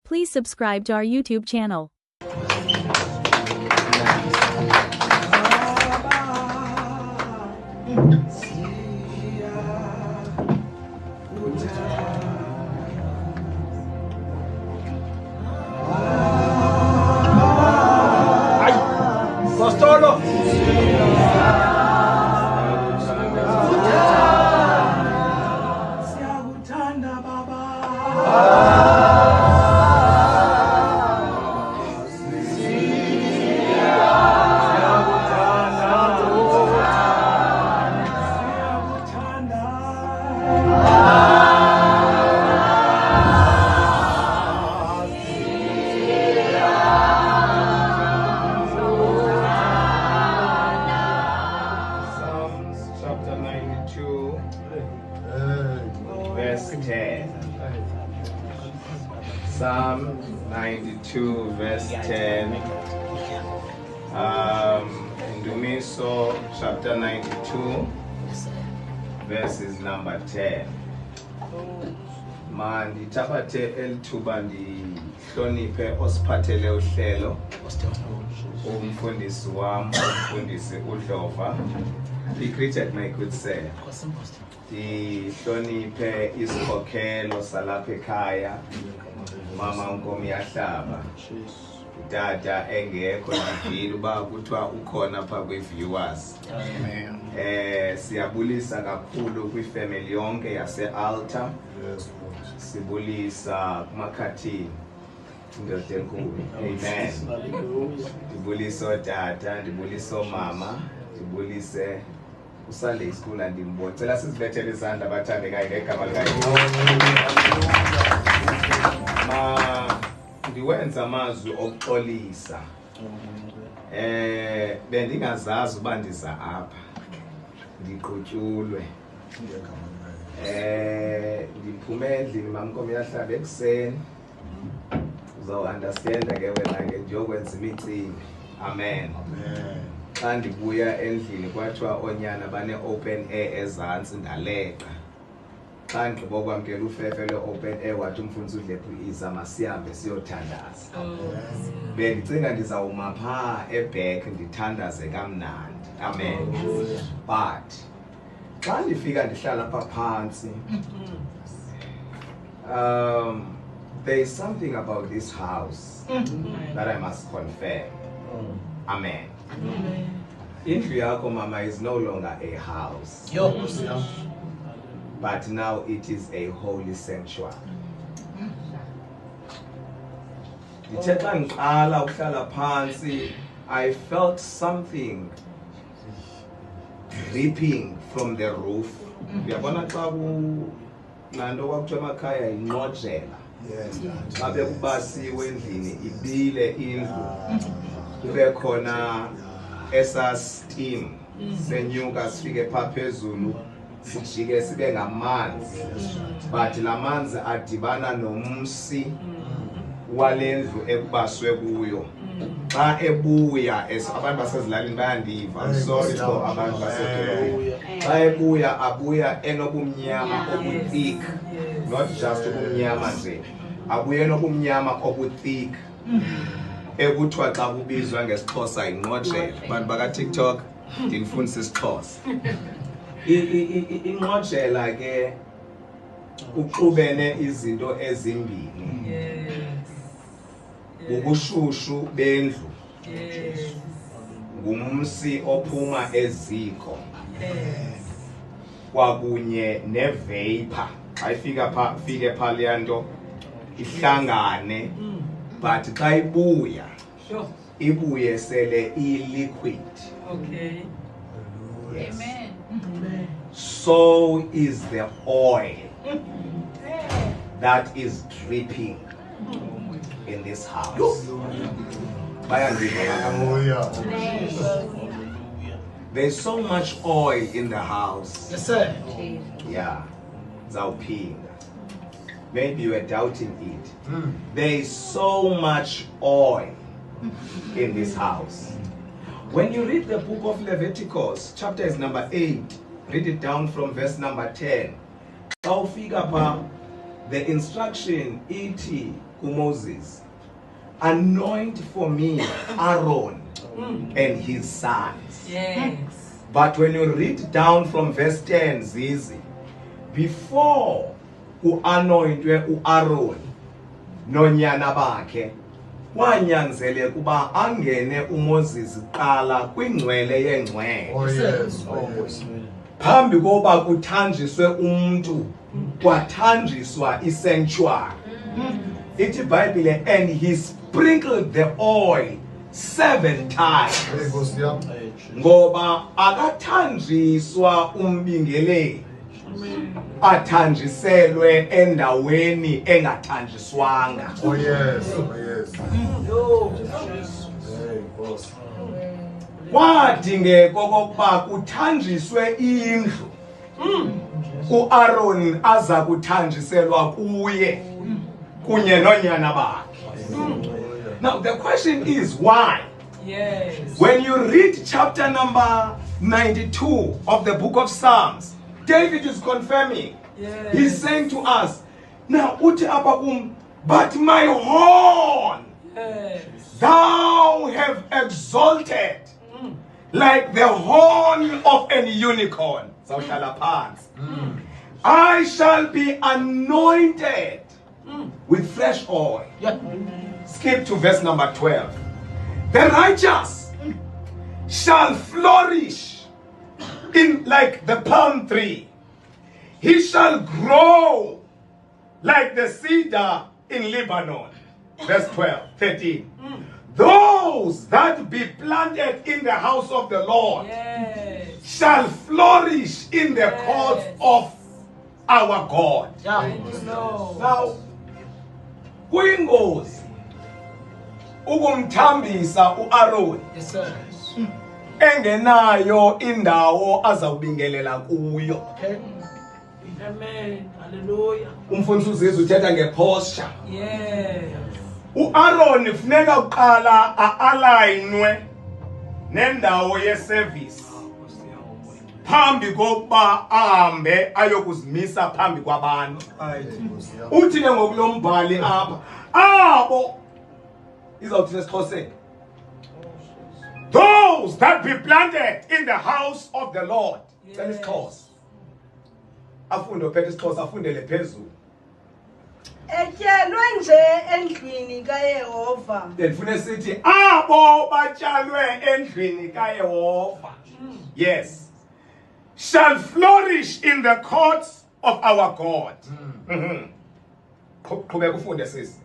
Please subscribe to our YouTube channel. Psalm 92 verse 10. Ndumiso chapter 92 verses number 10. Manditaphathe elithuba ndihloniphe osiphathele uhlelo umfundisi wami umfundisi uDlova. Be greeted, my good sir. Ndihloniphe isikhokhelo salapha ekhaya, Mama uNkomi Yahlaba, Dada engekho ndivile uba kuthiwa ukhona pha kwi-viewers. Siyabulisa kakhulu kwifamily yonke yase-Altar. Sibulisa kumakhathini indoda enkulu. Amen. Ndibulisa odada, ndibulisa omama, ndibulise uSunday School andimboni. Cela sizibethele izandla abathandekayo ngegama likaYesu. Ndiwenza amazwi okuxolisa. Bendingazazi uba ndiza apha. Ndiqhutyulwe. Ndiphume endlini Mama uNkomi Yahlaba ekuseni. Uzawu-understanda ke wena ke ndiyokwenza imicimbi. Amen. Xa ndibuya endlini kwathiwa onyana bane-open air ezantsi ndaleqa. Xa ndigqiba ukwamkela ufefe le-open air wathi umfundisi uDlephu iza masihambe siyothandaza. Bendicinga ndizawuma phaa eback ndithandaze kamnandi. Amen. But xa ndifika ndihlala apha phantsi, there is something about this house that I must confirm. Amen. Indlu yakho mama is no longer a house, but now it is a holy sanctuary. Ndithe xa ngiqala ukuhlala phansi, I felt something dripping from the roof. Uyabona xa lanto kwakuthiwa emakhaya yingqojela. Xa bekubasiwe endlini ibile indlu, kube khona esa steam senyuka sifike phaa phezulu sijike sibe ngamanzi, but la manzi adibana nomsi wale ndlu ekubaswe kuyo. Xa ebuya abantu basezilalini bayandiva, I'm sorry for abantu basedolobheni. Xa ebuya abuya enobumnyama obu-thick, not just ubumnyama nje, abuya enobumnyama obu-thick. Ekuthiwa xa kubizwa ngesiXhosa ingqojela. Bantu baka-TikTok ndinifundisa isiXhosa. Ingqojela ke uxubene izinto ezimbini. Ubushushu bendlu, ngumsi ophuma eziko, kwakunye nevapor. Xa fike phaa leya nto ihlangane, but xa ibuya ibuye sele i-liquid. Okay. Yes. Amen. So is the oil that is dripping in this house. There's so much oil in the house. Yes, sir. Yeah. Zaupinga. Maybe you were doubting it. There is so much oil in this house. When you read the book of Leviticus, chapter is number 8, read it down from verse number 10. the instruction iti Moses, anoint for me Aaron and his sons. Yes. But when you read down from verse 10, Zizi, before anointwe Aaron nonyana bakhe, wanyanzeleka kuba angene uMoses qala kwingcwele yengcwele. Oh yes. Oh yes. Phambi koba kuthanjiswe umuntu, kwathanjiswa isanctuary. Ithi iBhayibhile, and he sprinkled the oil 7 times. Ngoba akathanjiswa umbingeleli, athanjiselwe endaweni engathanjiswanga. Oh yes. Oh yes. Hey, boss. Kwadingeka okokuba kuthanjiswe indlu uAaron aza kuthanjiselwa kuye kunye nonyana bakhe. Now the question is why? Yes. When you read chapter number 92 of the book of Psalms, David is confirming. Yes. He's saying to us, now uthi apha but my horn Yes. thou have exalted like the horn of an unicorn. I shall be anointed with fresh oil. Skip to verse number 12. The righteous shall flourish in like the palm tree. He shall grow like the cedar in Lebanon. Verse 12, 13. Those that be planted in the house of the Lord Yes. shall flourish in the courts of our God. Thank you, Lord. Now, kuyingozi ukumthambisa uAaron Yes, sir. engenayo indawo azawubingelela kuyo. Okay. Amen. Hallelujah. Umfundisi uZizwe uthetha ngeposture. Yes. uAaron funeka uqala a-alayinwe nendawo yeservice phambi kokuba ahambe ayokuzimisa phambi kwabantu. Uthi ke ngokulombhali apha abo izawuthi esiXhoseni, those that be planted in the house of the Lord. Cela isiXhosa afunde ophethe isiXhosa afundele phezulu. Etyelwe nje endlwini kaYehova. Ndifuna sithi abo batyalwe endlwini kaYehova, yes, shall flourish in the courts of our God. Qhubeka ufunde sisi.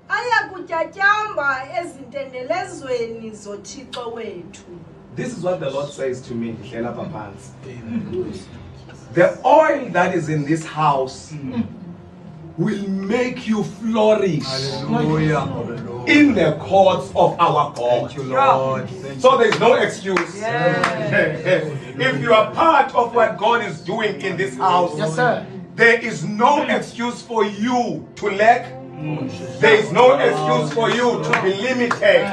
Aya kutyatyamba ezintendelezweni zoThixo wethu. This is what the Lord says to me, Hlela Papans. The oil that is in this house will make you flourish in the courts of our God. Thank you, Lord. So there's no excuse. Yes. If you are part of what God is doing in this house, Yes, sir. there is no excuse for you to lack. There is no excuse for you to be limited.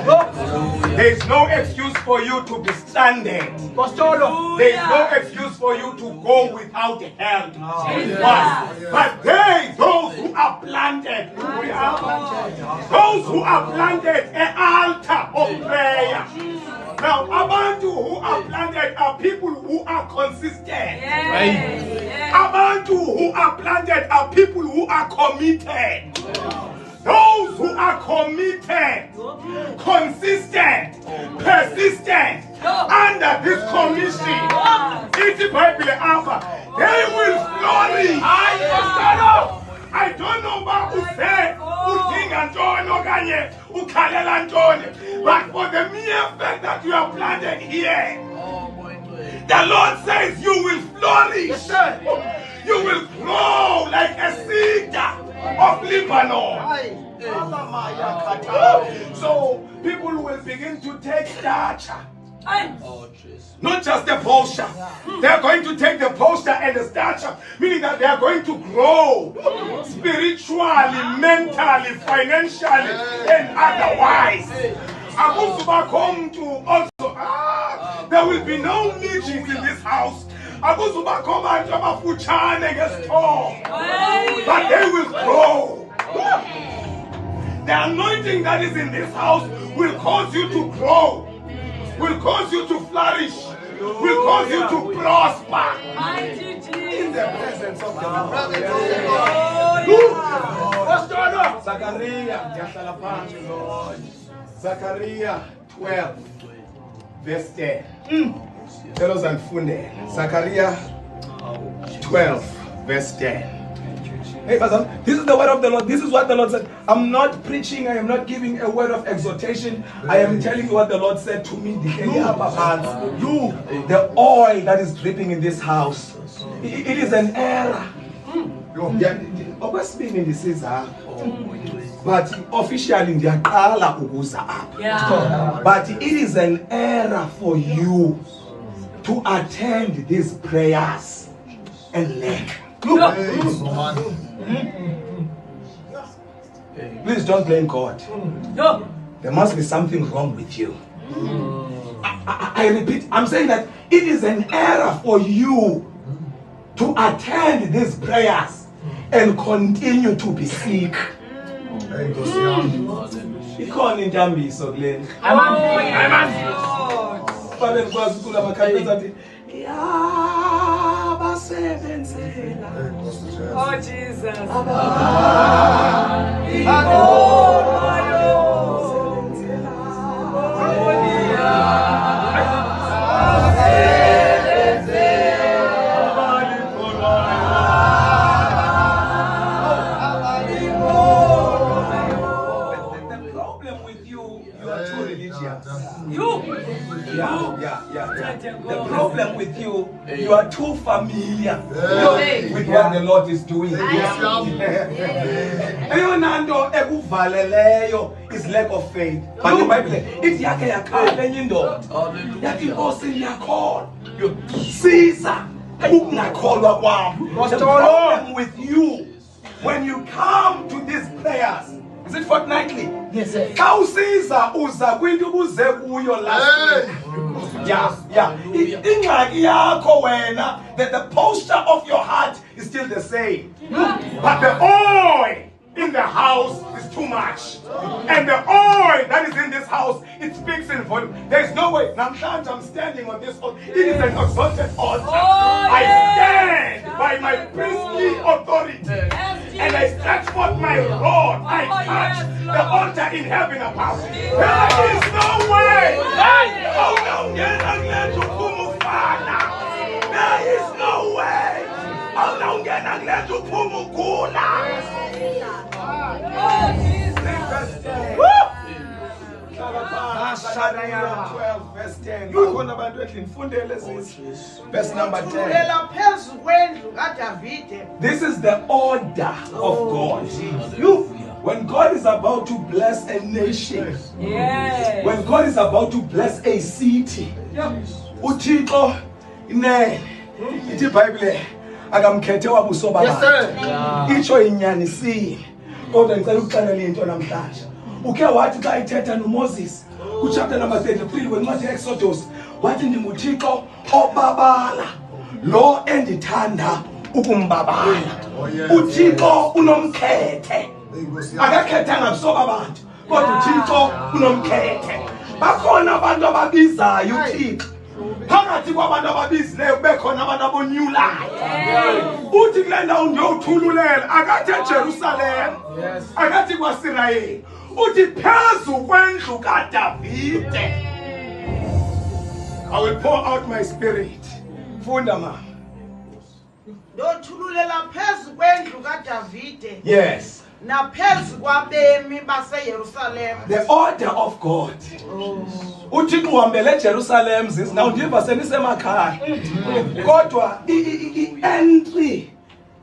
There is no excuse for you to be stranded. There is no excuse for you to go without help. Why? But those who are planted, those who are planted an altar of prayer. Now, abantu who are planted are people who are consistent. Yes. Abantu who are planted are people who are committed. Those who are committed, consistent, persistent under this commission, it's the Bible Alpha, they will flourish. I don't know about Uze, Udinga Ntono Ganye, Ukalela Ntone, but for the mere fact that you are planted here, the Lord says you will flourish. Yes, sir. You will grow like a cedar of Lebanon. So people will begin to take stature. Not just the posture. They are going to take the posture and the stature, meaning that they are going to grow spiritually, mentally, financially, and otherwise. I want to back home to also, there will be no meetings in this house akuzubakho abantu abafutshane ngesithomo, but they will grow. The anointing that is in this house will cause you to grow, will cause you to flourish, will cause you to prosper in the presence of the Lord. Zechariah 12 verse 10. Tell us and funde. Zechariah 12 verse 10. Hey, Pastor, this is the word of the Lord. This is what the Lord said. I'm not preaching. I am not giving a word of exhortation. I am telling you what the Lord said to me. The oil that is dripping in this house, it is an error. But officially, but it is an error for you to attend these prayers and lack. Please don't blame God. There must be something wrong with you. I repeat, I'm saying that it is an error for you to attend these prayers and continue to be sick. Oh, Jesus. The problem with you, you are too familiar with what the Lord is doing. Is lack of faith. But the Bible says, it's Caesar. The problem with you, when you come to these prayers, is it fortnightly? Yes, sir. How Caesar uza kwinto ubuze kuyo last week. Yeah. That the posture of your heart is still the same. But the oil in the house is too much. And the oil that is in this house, it speaks in volume. There is no way. Now I'm standing on this altar. It is an exalted altar. I stand by my priestly authority. And I stretch forth my rod. I touch the altar in heaven above. There is no way. There is no way. Zechariah 12 verse 10. Verse number 10. This is the order of God. When God is about to bless a nation, when God is about to bless a city, uThixo ithi iBhayibhile akamkhethe wabuso babantu. Itsho inyanisile. Kodwa ngicela ukuxelela into namhlanje. Uke wathi xa ithetha noMoses ku chapter number 33 wencwadi Exodus, wathi ndinguThixo obabala lo endithanda ukumbabala. uThixo unomkhethe. Akakhethanga kusoka abantu. Kodwa uThixo unomkhethe. Bakhona abantu ababizayo uThixo. Phakathi kwabantu ababizileyo bekhona abantu abonyulayo. Uthi kule ndawo ndiyothululela akathi eJerusalem, akathi kwaSirayeli, uthi phezu kwendlu kaDavide I will pour out my spirit. Funda ma. Ndothululela phezu kwendlu kaDavide. Yes. Naphezu kwabemi baseYerusalem. The order of God. Uthixo uhambele eJerusalem now ndiva senisemakhaya. Kodwa i-entry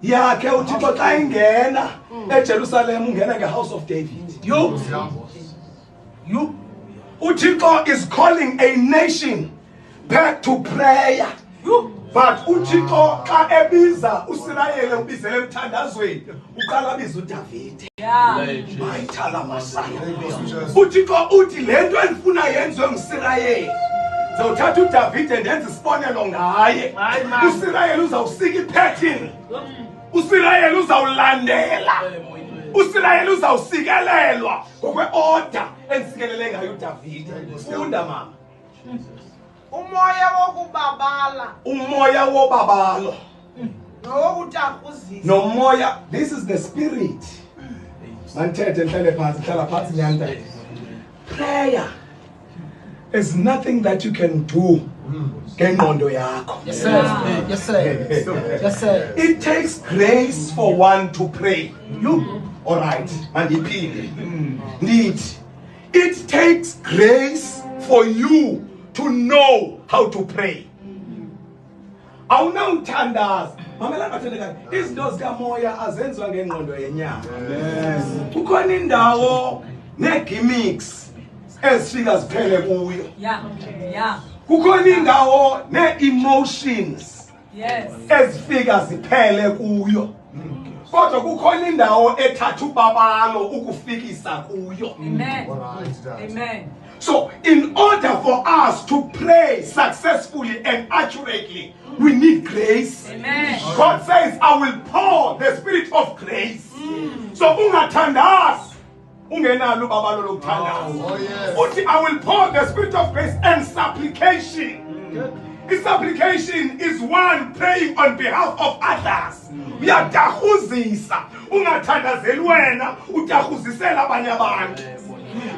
yakhe uThixo xa ingena eJerusalem ungena ngeHouse of David. You uThixo is calling a nation back to prayer. But uThixo xa ebiza uSirayeli ubizele emthandazweni uqala biza uDavide. Mayithala masaya. uThixo uthi lento endifuna yenziwe nguSirayeli Zawuthatha uDavide ndenza isibonelo ngaye. Hayi, man. USirayeli uzawusika ipattern. USirayeli uzawulandela. USirayeli uzawusikelelwa ngokwe-order ensikelele ngayo uDavide. Funda mama. Umoya wokubabala Umoya wobabalo. nowokutahuzisa. Nomoya, this is the spirit. Manthethe nhlale phansi, hlala phansi nyanda. Prayer is nothing that you can do ngengqondo yakho. Yes, sir. Yes, sir. Yes, sir. It takes grace for one to pray. You, all right, mandiphinde. Ndithi, it takes grace for you to know how to pray. Awunawuthandaza. Mamela bathandekayo, izinto zikamoya azenziwa ngengqondo yenyama. Kukhona indawo ne-gimmicks ezifika ziphele kuyo. Yeah. Yeah. Kukhona indawo ne-emotions Yes. ezifika ziphele kuyo. Kodwa kukhona indawo ethatha ubabalo ukufikisa kuyo. Amen. Amen. So in order for us to pray successfully and accurately, we need grace. Amen. God says, I will pour the spirit of grace. So ungathandazi ungenalo ubabalo lokuthandaza. Oh, yes. Uthi, I will pour the spirit of grace and supplication. Supplication is one praying on behalf of others. Uyadahuzisa. Ungathandazeli wena, udahuzisela abanye abantu.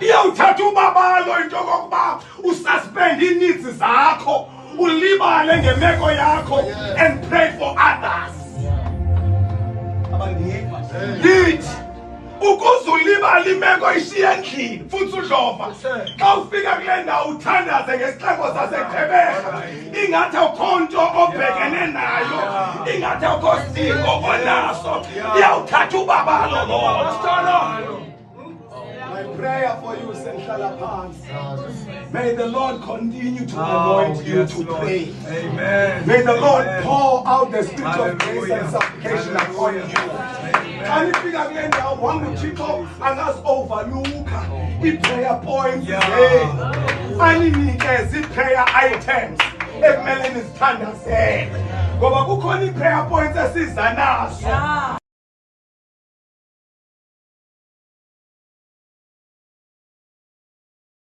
Iyawuthatha ubabalo into kokuba ususpend ineeds zakho, ulibale ngemeko yakho and pray for others. Abandiva. Yithi ukuze ulibale imeko ishiya endlini futhi udlova. Xa ufika kule ndawo uthandaze ngesixeko saseGqeberha, ingathi awukho nto obhekene nayo, ingathi awukho siko onaso. Iyawuthatha ubabalo lo. My prayer for you, Senhlala Phansi. May the Lord continue to anoint you to pray. Amen. May the Lord pour out the spirit of grace and supplication upon you. And if you again now, one with people and us overlook prayer points. And prayer items. Ekumele nizithandazele. Ngoba kukhona prayer points esizanazo.